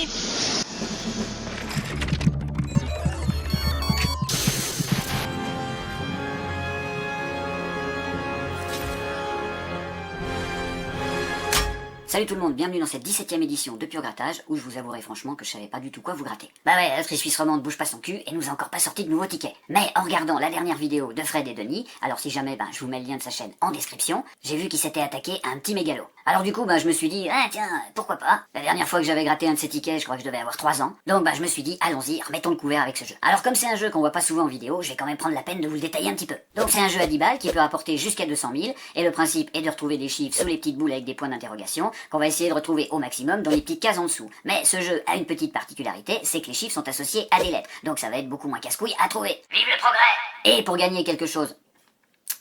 parti. Salut tout le monde, bienvenue dans cette 17ème édition de Pur Grattage, où je vous avouerai franchement que je savais pas du tout quoi vous gratter. Bah ouais, la Suisse romande bouge pas son cul et nous a encore pas sorti de nouveaux tickets. Mais en regardant la dernière vidéo de Fred et Denis, alors si jamais je vous mets le lien de sa chaîne en description, j'ai vu qu'il s'était attaqué à un petit mégalo. Alors du coup je me suis dit, ah tiens, pourquoi pas. La dernière fois que j'avais gratté un de ces tickets, je crois que je devais avoir 3 ans. Donc je me suis dit, allons-y, remettons le couvert avec ce jeu. Alors comme c'est un jeu qu'on voit pas souvent en vidéo, je vais quand même prendre la peine de vous le détailler un petit peu. Donc c'est un jeu à 10 balles qui peut rapporter jusqu'à 200 000, et le principe est de retrouver des chiffres sous les petites boules avec des points d'interrogation, qu'on va essayer de retrouver au maximum dans les petites cases en dessous. Mais ce jeu a une petite particularité, c'est que les chiffres sont associés à des lettres, donc ça va être beaucoup moins casse-couille à trouver. Vive le progrès! Et pour gagner quelque chose,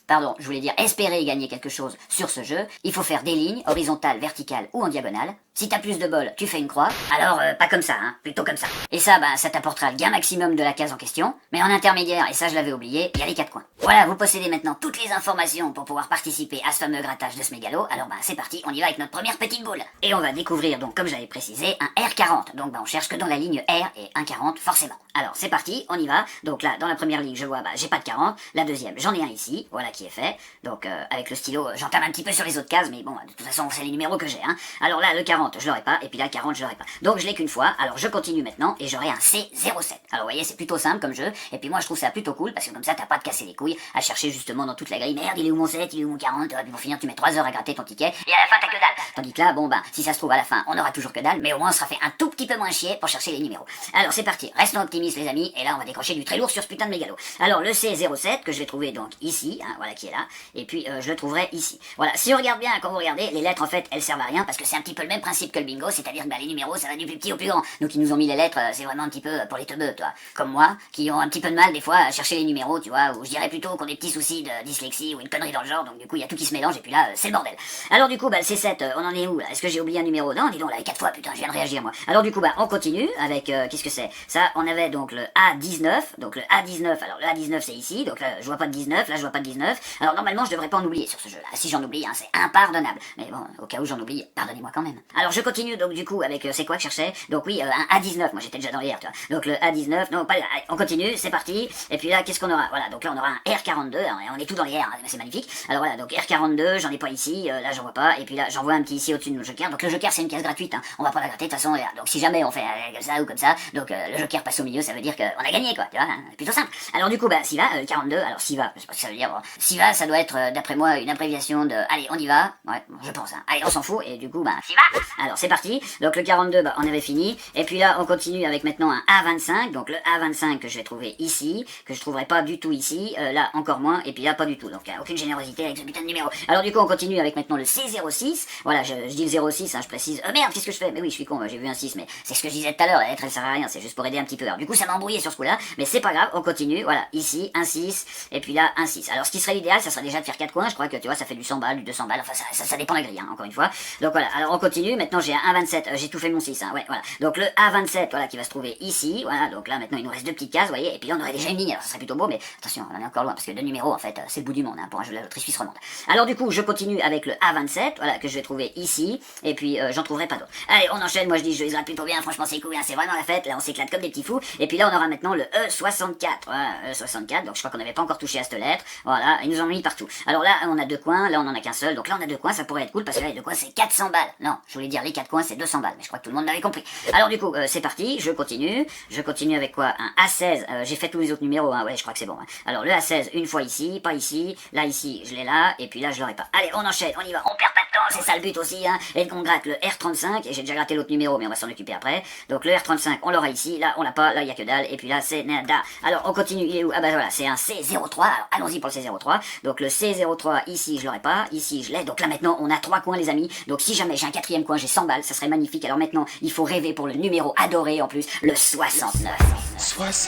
pardon, je voulais dire espérer gagner quelque chose sur ce jeu, il faut faire des lignes, horizontales, verticales ou en diagonale. Si t'as plus de bol, tu fais une croix. Alors, pas comme ça, plutôt comme ça. Et ça, ça t'apportera le gain maximum de la case en question. Mais en intermédiaire, et ça je l'avais oublié, il y a les 4 coins. Voilà, vous possédez maintenant toutes les informations pour pouvoir participer à ce fameux grattage de ce mégalo. Alors c'est parti, on y va avec notre première petite boule. Et on va découvrir donc, comme j'avais précisé, un R40. Donc on cherche que dans la ligne R et un 40 forcément. Alors c'est parti, on y va. Donc là, dans la première ligne, je vois, j'ai pas de 40. La deuxième, j'en ai un ici, voilà qui est fait. Donc avec le stylo, j'entame un petit peu sur les autres cases, mais bon, de toute façon, c'est les numéros que j'ai. Alors là, le 40, je l'aurai pas, et puis là, 40, je l'aurai pas. Donc je l'ai qu'une fois, alors je continue maintenant, et j'aurai un C07. Alors vous voyez, c'est plutôt simple comme jeu, et puis moi je trouve ça plutôt cool, parce que comme ça, t'as pas de casser les couilles à chercher justement dans toute la grille, merde, il est où mon 7, il est où mon 40, puis pour finir, tu mets 3 heures à gratter ton ticket, et à la fin, t'as que dalle. Tandis que là, si ça se trouve, à la fin, on aura toujours que dalle, mais au moins, on sera fait un tout petit peu moins chier pour chercher les numéros. Alors c'est parti, restons optimistes les amis, et là, on va décrocher du très lourd sur ce putain de mégalo. Alors le C07, que je vais trouver donc ici, voilà qui est là, et puis je le trouverai ici. Voilà, si on regarde bien, quand vous regardez, les lettres en fait, elles servent à rien, parce que c'est un petit peu le même principe que le bingo, c'est-à-dire que les numéros, ça va du plus petit au plus grand. Donc ils nous ont mis les lettres, c'est vraiment un petit peu pour les teubeux, toi. Comme moi, qui ont un petit peu de mal des fois à chercher les numéros, tu vois, ou je dirais plutôt qu'on a des petits soucis de dyslexie ou une connerie dans le genre, donc du coup il y a tout qui se mélange et puis là c'est le bordel. Alors du coup le C7, on en est où là? Est-ce que j'ai oublié un numéro? Non, dis donc là, 4 fois, putain, je viens de réagir moi. Alors du coup on continue avec, qu'est-ce que c'est? Ça, on avait donc le A19, donc le A19, alors le A19 c'est ici, donc là je vois pas de 19, là je vois pas de 19, alors normalement je devrais pas en oublier sur ce jeu là. Si j'en oublie, c'est impardonnable. Mais bon, au cas où j'en oublie, pardonnez-moi quand même. Alors je continue donc du coup avec, c'est quoi que je cherchais? Donc oui, un A19, moi j'étais déjà dans l'IR, tu vois. Donc le A19, non pas, allez, on continue, c'est parti. Et puis là, qu'est-ce qu'on aura? Voilà, donc là on aura un R42, on est tout dans les R, c'est magnifique. Alors voilà, donc R42, j'en ai pas ici, là j'en vois pas, et puis là j'en vois un petit ici au-dessus de nos jokers. Donc le joker c'est une case gratuite, on va pas la gratter de toute façon. Donc si jamais on fait comme ça ou comme ça, donc le joker passe au milieu, ça veut dire qu'on a gagné quoi, tu vois, plutôt simple. Alors du coup Siva, 42, alors Siva, je sais pas ce que ça veut dire. Bon. Siva, ça doit être d'après moi une abréviation de, allez on y va, ouais, je pense, allez on s'en fout, et du coup Siva. Alors c'est parti, donc le 42, on avait fini, et puis là on continue avec maintenant un A25, donc le A25 que je vais trouver ici, que je trouverai pas du tout ici, là encore moins, et puis là pas du tout, donc aucune générosité avec ce putain de numéro. Alors du coup on continue avec maintenant le C06, voilà, je dis le 06, je précise, merde, qu'est-ce que je fais? Mais oui, je suis con, j'ai vu un 6, mais c'est ce que je disais tout à l'heure, la lettre elle sert à rien, c'est juste pour aider un petit peu. Alors du coup ça m'a embrouillé sur ce coup-là, mais c'est pas grave, on continue, voilà, ici, un 6, et puis là, un 6. Alors ce qui serait l'idéal, ça serait déjà de faire 4 coins, je crois que tu vois, ça fait du 100 balles, du 200 balles, enfin ça dépend de la grille, encore une fois. Donc voilà, alors on continue, maintenant j'ai un 27, j'ai tout fait mon 6, ouais, voilà. Donc le A27, voilà, qui va se trouver ici, voilà, donc là maintenant il nous reste 2 petites cases, vous voyez, et puis là on aurait déjà une ligne, alors ça serait plutôt beau, mais attention, on en est encore loin, parce que 2 numéros, en fait, c'est le bout du monde, pour un jeu de la loterie suisse romande. Alors du coup, je continue avec le A27, voilà, que je vais trouver ici, et puis j'en trouverai pas d'autres. Allez, on enchaîne, moi je dis, je les plutôt bien, franchement c'est cool, c'est vraiment la fête, là on s'éclate comme des petits fous, et puis là on aura maintenant le E64, voilà, E64, donc je crois qu'on n'avait pas encore touché à cette lettre, voilà, ils nous ont mis partout. Alors là, on a 2 coins, là on en a qu'un seul, donc là on a 2 coins, ça pourrait être cool, parce que là les 2 coins c'est 400 balles. Non, je voulais dire les 4 coins c'est 200 balles, mais je crois que tout le monde l'avait compris. Alors du coup, c'est parti, je continue avec quoi? Un A16, j'ai fait tous les autres numéros, ouais, je crois que c'est bon. Alors le A16, une fois ici, pas ici, là ici, je l'ai là, et puis là je l'aurai pas. Allez, on enchaîne, on y va, on perd pas de temps, c'est ça le but aussi, et qu'on gratte le R35, et j'ai déjà gratté l'autre numéro, mais on va s'en occuper après. Donc le R35, on l'aura ici, là on l'a pas, là il y a que dalle, et puis là c'est nada. Alors on continue, il est où? Ah bah voilà, c'est un C03, alors allons-y pour le C03. Donc le C03, ici je l'aurai pas, ici je l'ai, donc là maintenant on a 3 coins les amis, donc si jamais j'ai un 4e coin, j'ai 100 balles, ça serait magnifique. Alors maintenant, il faut rêver pour le numéro adoré en plus, le 69. 69.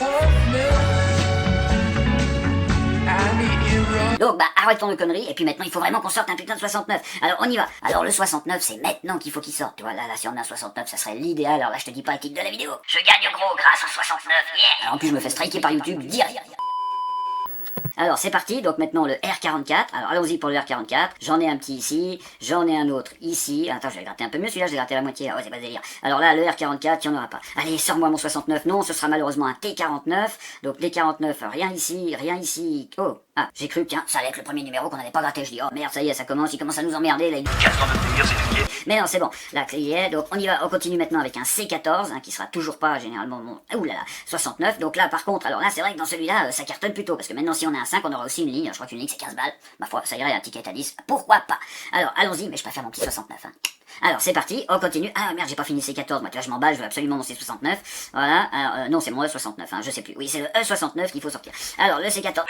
Donc arrêtons de conneries, et puis maintenant il faut vraiment qu'on sorte un putain de 69. Alors on y va. Alors le 69 c'est maintenant qu'il faut qu'il sorte. Tu vois, là si on a un 69 ça serait l'idéal. Alors là je te dis pas le titre de la vidéo. Je gagne gros grâce au 69, yeah. Alors en plus je me fais striker par YouTube direct. Alors c'est parti, donc maintenant le R44, alors allons-y pour le R44, j'en ai un petit ici, j'en ai un autre ici, attends je vais gratter un peu mieux celui-là, je vais gratter la moitié, oh c'est pas délire. Alors là le R44, il n'y en aura pas. Allez sors-moi mon 69, non ce sera malheureusement un T49, donc T49, rien ici, oh. Ah, j'ai cru, tiens, ça allait être le premier numéro qu'on n'avait pas gratté. Je dis, oh merde, ça y est, ça commence, il commence à nous emmerder, là. 4 ans de délire, c'est du pied. Mais non, c'est bon, là, ça y est, donc on y va, on continue maintenant avec un C14, qui sera toujours pas, généralement, ouh là là, 69. Donc là, par contre, alors là, c'est vrai que dans celui-là, ça cartonne plutôt, parce que maintenant, si on a un 5, on aura aussi une ligne, je crois qu'une ligne, c'est 15 balles. Ma foi, ça irait, un ticket à 10, pourquoi pas? Alors, allons-y, mais je préfère mon petit 69, hein. Alors c'est parti, on continue. Ah merde, j'ai pas fini C14, moi tu vois je m'emballe, je veux absolument mon C69. Voilà, alors non c'est mon E69, hein, je sais plus. Oui c'est le E69 qu'il faut sortir. Alors le C14. Et merde!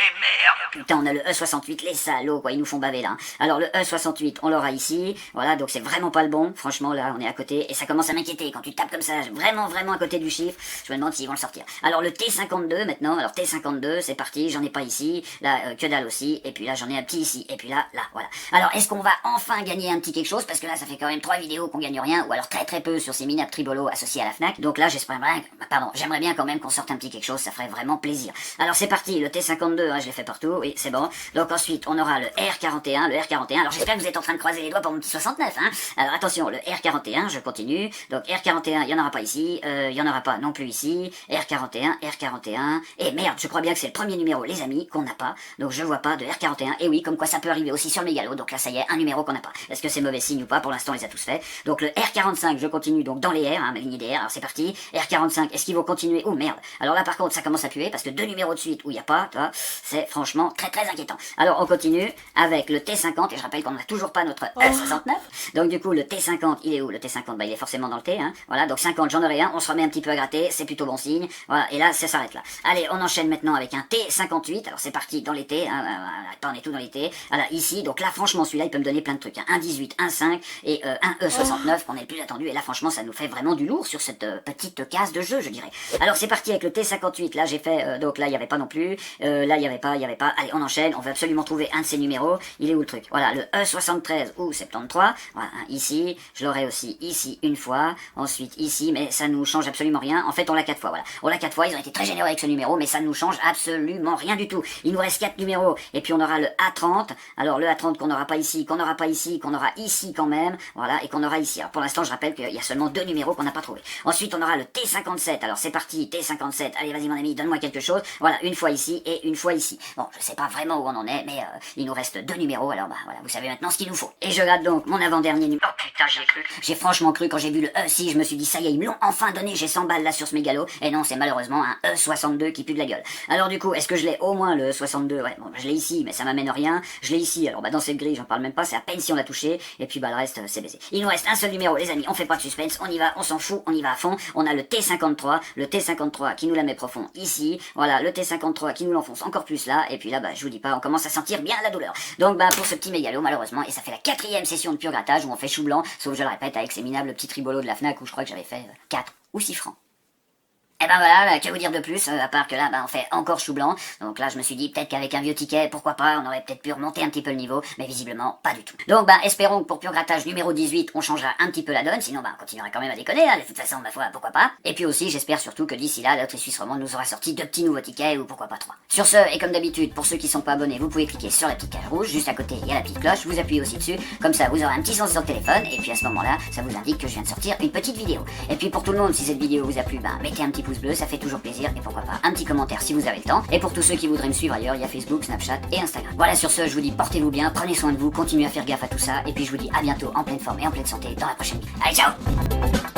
Putain on a le E68, les salauds quoi, ils nous font baver là. Hein. Alors le E68, on l'aura ici. Voilà, donc c'est vraiment pas le bon. Franchement là on est à côté et ça commence à m'inquiéter. Quand tu tapes comme ça, vraiment à côté du chiffre, je me demande s'ils vont le sortir. Alors le T52 maintenant, alors T52 c'est parti, j'en ai pas ici. Là que dalle aussi, et puis là j'en ai un petit ici, et puis là, voilà. Alors est-ce qu'on va enfin gagner un petit quelque chose? Parce que là ça fait quand même 3 vidéos qu'on gagne rien, ou alors très peu sur ces minables tribolos associés à la Fnac. Donc là j'aimerais bien quand même qu'on sorte un petit quelque chose, ça ferait vraiment plaisir. Alors c'est parti, le T52, hein, je l'ai fait partout, oui c'est bon. Donc ensuite on aura le R41, alors j'espère que vous êtes en train de croiser les doigts pour mon petit 69, hein. Alors attention, le R41, je continue. Donc R41, il y en aura pas ici, il y en aura pas non plus ici. R41, et merde, je crois bien que c'est le premier numéro les amis qu'on n'a pas. Donc je vois pas de R41, et oui, comme quoi ça peut arriver aussi sur le mégalo. Donc là ça y est, un numéro qu'on n'a pas. Est-ce que c'est mauvais signe ou pas? Pour l'instant on les a tous fait. Donc le R45, je continue donc dans les R, hein, ma ligne des R, alors c'est parti. R45, est-ce qu'ils vont continuer? Oh merde. Alors là par contre ça commence à puer parce que 2 numéros de suite où il n'y a pas, tu vois, c'est franchement très inquiétant. Alors on continue avec le T50, et je rappelle qu'on n'a toujours pas notre E69. Donc du coup le T50, il est où? Le T50, bah il est forcément dans le T, hein. Voilà, donc 50 j'en aurai un, on se remet un petit peu à gratter, c'est plutôt bon signe. Voilà, et là ça s'arrête là. Allez, on enchaîne maintenant avec un T58, alors c'est parti dans les T, hein, on est tout dans les T. Voilà, ici, donc là franchement celui-là il peut me donner plein de trucs, hein. Un 18, un 5 et un E69 qu'on est le plus attendu, et là franchement ça nous fait vraiment du lourd sur cette petite case de jeu je dirais. Alors c'est parti avec le T58, là j'ai fait, donc là il n'y avait pas non plus, là il y avait pas, allez on enchaîne, on veut absolument trouver un de ces numéros, il est où le truc? Voilà, le E73 ou 73, voilà, ici, je l'aurai aussi ici une fois, ensuite ici, mais ça nous change absolument rien, en fait on l'a 4 fois, voilà, on l'a 4 fois, ils ont été très généreux avec ce numéro, mais ça nous change absolument rien du tout. Il nous reste 4 numéros, et puis on aura le A30, alors le A30 qu'on n'aura pas ici, qu'on aura ici quand même, voilà, et qu'on aura ici. Alors pour l'instant je rappelle qu'il y a seulement 2 numéros qu'on n'a pas trouvé. Ensuite on aura le T57, alors c'est parti, T57, allez vas-y mon ami, donne-moi quelque chose, voilà, une fois ici et une fois ici. Bon, je sais pas vraiment où on en est, mais il nous reste 2 numéros, alors bah voilà, vous savez maintenant ce qu'il nous faut. Et je gratte donc mon avant-dernier numéro. Oh putain, j'y ai cru. J'ai franchement cru quand j'ai vu le E6, je me suis dit ça y est, ils me l'ont enfin donné, j'ai 100 balles là sur ce mégalo, et non, c'est malheureusement un E62 qui pue de la gueule. Alors du coup, est-ce que je l'ai au moins le 62? Ouais, bon, bah, je l'ai ici, mais ça m'amène rien. Je l'ai ici, alors bah dans cette grille, j'en parle même pas, c'est à peine si on l'a touché, et puis bah le reste, c'est baisé. Il nous reste un seul numéro, les amis, on fait pas de suspense, on y va, on s'en fout, on y va à fond. On a le T53 qui nous la met profond ici, voilà, le T53 qui nous l'enfonce encore plus là, et puis là, bah je vous dis pas, on commence à sentir bien la douleur. Donc bah pour ce petit mégalo, malheureusement, et ça fait la 4e session de pur grattage où on fait chou blanc, sauf je le répète avec ces minables petits tribolos de la Fnac où je crois que j'avais fait 4 ou 6 francs. Et ben voilà, bah, que vous dire de plus, à part que là, bah, on fait encore chou blanc. Donc là, je me suis dit, peut-être qu'avec un vieux ticket, pourquoi pas, on aurait peut-être pu remonter un petit peu le niveau, mais visiblement, pas du tout. Donc bah, espérons que pour pur grattage numéro 18, on changera un petit peu la donne, sinon bah, on continuera quand même à déconner, hein, de toute façon, ma foi, pourquoi pas. Et puis aussi, j'espère surtout que d'ici là, l'autre Suisse romande nous aura sorti 2 petits nouveaux tickets, ou pourquoi pas 3. Sur ce, et comme d'habitude, pour ceux qui sont pas abonnés, vous pouvez cliquer sur la petite cage rouge, juste à côté, il y a la petite cloche, vous appuyez aussi dessus, comme ça, vous aurez un petit son sur le téléphone, et puis à ce moment-là, ça vous indique que je viens de sortir une petite vidéo. Et puis pour tout le monde, si cette vidéo vous a plu, bah, mettez un petit pouce bleu, ça fait toujours plaisir, et pourquoi pas un petit commentaire si vous avez le temps. Et pour tous ceux qui voudraient me suivre ailleurs, il y a Facebook, Snapchat et Instagram. Voilà, sur ce, je vous dis portez-vous bien, prenez soin de vous, continuez à faire gaffe à tout ça, et puis je vous dis à bientôt en pleine forme et en pleine santé dans la prochaine vidéo. Allez, ciao!